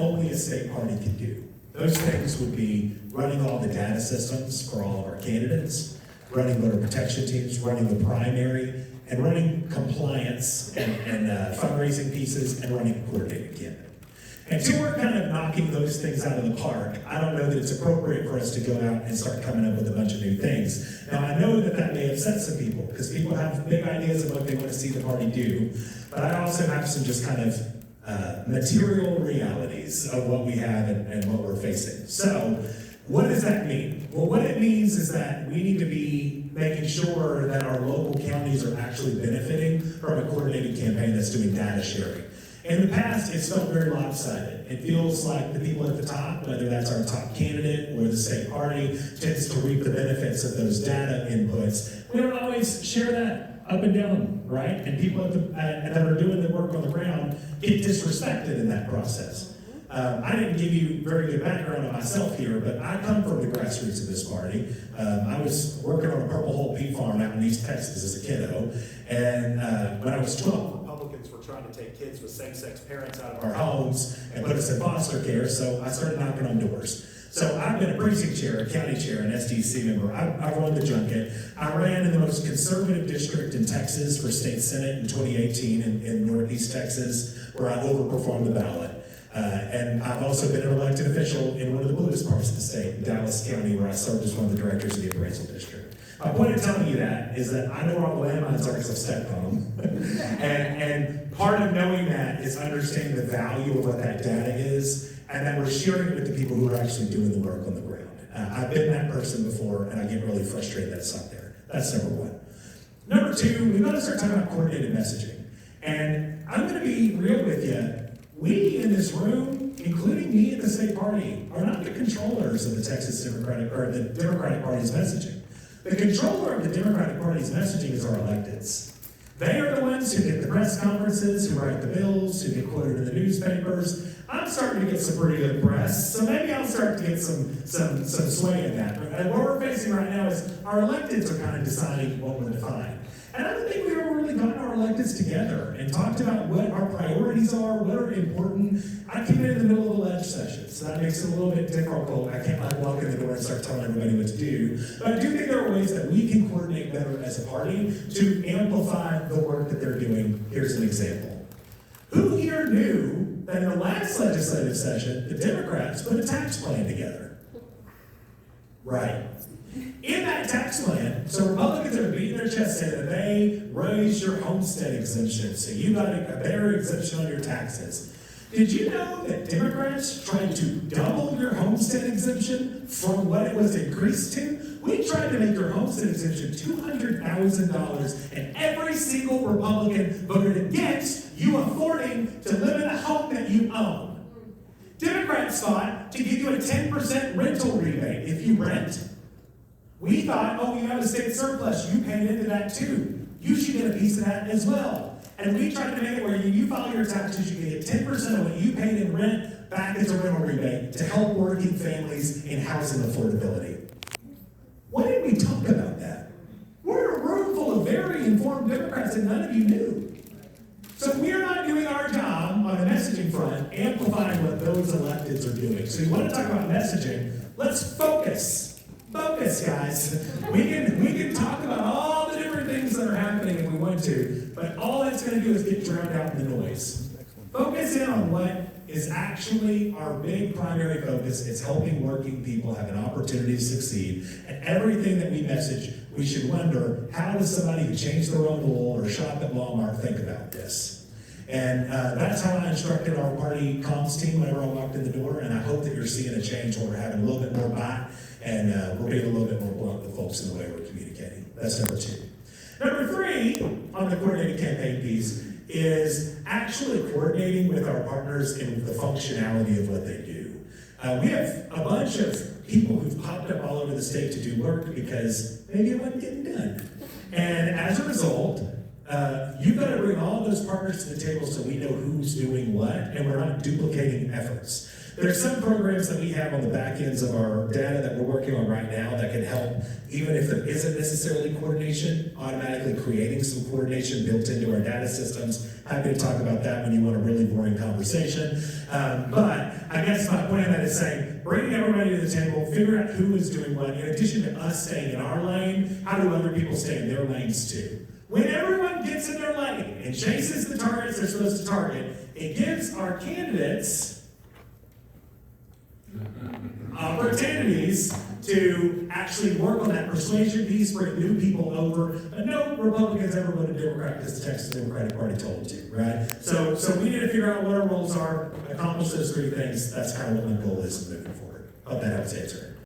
only a state party can do. Those things would be running all the data systems for all of our candidates, running voter protection teams, running the primary, and running compliance and fundraising pieces, and running a coordinated campaign. Until we're kind of knocking those things out of the park, I don't know that it's appropriate for us to go out and start coming up with a bunch of new things. Now, I know that that may upset some people, because people have big ideas of what they want to see the party do, but I also have some just kind of material realities of what we have and what we're facing. So, what does that mean? Well, what it means is that we need to be making sure that our local counties are actually benefiting from a coordinated campaign that's doing data sharing. In the past, it's felt very lopsided. It feels like the people at the top, whether that's our top candidate or the state party, tends to reap the benefits of those data inputs. We don't always share that up and down, right? And people that are doing the work on the ground get disrespected in that process. I didn't give you very good background on myself here, but I come from the grassroots of this party. I was working on a Purple Hole pea farm out in East Texas as a kiddo, and when I was 12, Republicans were trying to take kids with same-sex parents out of our homes and put us in foster care, so I started knocking on doors. So I've been a precinct chair, a county chair, an SDC member. I run the junket. I ran in the most conservative district in Texas for state senate in 2018 in Northeast Texas, where I overperformed the ballot. And I've also been an elected official in one of the bluest parts of the state, in Dallas County, where I served as one of the directors of the appraisal district. My point of telling you that is that I know where all the landmines are because I've stepped on them. and part of knowing that is understanding the value of what that data is, and then we're sharing it with the people who are actually doing the work on the ground. I've been that person before, and I get really frustrated that it's not there. That's number one. Number two, we've got to start talking about coordinated messaging. And I'm going to be real with you. We in this room, including me at the state party, are not the controllers of the Texas Democratic, or the Democratic Party's messaging. The controller of the Democratic Party's messaging is our electeds. They are the ones who get the press conferences, who write the bills, who get quoted in the newspapers. I'm starting to get some pretty good press, so maybe I'll start to get some sway in that. And what we're facing right now is our electeds are kind of deciding what we're defined. And I don't think we've ever really gotten our electeds together and talked about what our priorities are, what are important. I came in the middle of a ledge session, so that makes it a little bit difficult. I can't walk in the door and start telling everybody what to do. But I do think there are ways that we can coordinate better as a party to amplify the work that they're doing. Here's an example. Who here knew that in the last legislative session, the Democrats put a tax plan together? Right. In that tax plan, so Republicans are beating their chest saying that they raised your homestead exemption, so you got a better exemption on your taxes. Did you know that Democrats tried to double your homestead exemption from what it was increased to? We tried to make your homestead exemption $200,000, and every single Republican voted against you affording to live in a home that you own. Democrats thought to give you a 10% rental rebate if you rent. We thought, oh, you have a state surplus, you pay into that too. You should get a piece of that as well. And we tried to make it where you file your taxes, you can get 10% of what you paid in rent back as a rental rebate to help working families in housing affordability. Why didn't we talk about that? We're a room full of very informed Democrats and none of you knew. So we're not doing our job on the messaging front, amplifying what those electeds are doing. So you want to talk about messaging, let's focus. Focus, guys. We can talk about all the different things that are happening if we want to, but all that's going to do is get drowned out in the noise. Focus in on what is actually our big primary focus. It's helping working people have an opportunity to succeed. And everything that we message, we should wonder, how does somebody who changed their own wool or shop at Walmart think about this? And that's how I instructed our party comms team whenever I walked in the door, and I hope that you're seeing a change where we're having a little bit more bite, and we're being a little bit more blunt with folks in the way we're communicating. That's number two. Number three, on the coordinated campaign piece, is actually coordinating with our partners in the functionality of what they do. We have a bunch of people who've popped up all over the state to do work because maybe it wasn't getting done. And as a result, you've got to bring all those partners to the table so we know who's doing what, and we're not duplicating efforts. There's some programs that we have on the back ends of our data that we're working on right now that can help, even if there isn't necessarily coordination, automatically creating some coordination built into our data systems. Happy to talk about that when you want a really boring conversation. But I point of that is saying, bringing everybody to the table, figure out who is doing what. In addition to us staying in our lane, how do other people stay in their lanes too? When everyone gets in their lane and chases the targets they're supposed to target, it gives our candidates opportunities to actually work on that persuasion piece, bring new people over. But no Republicans ever voted Democrat because the Texas Democratic Party told them to, right? So we need to figure out what our roles are, accomplish those three things. That's kind of what my goal is moving forward. Hope that helps answer it.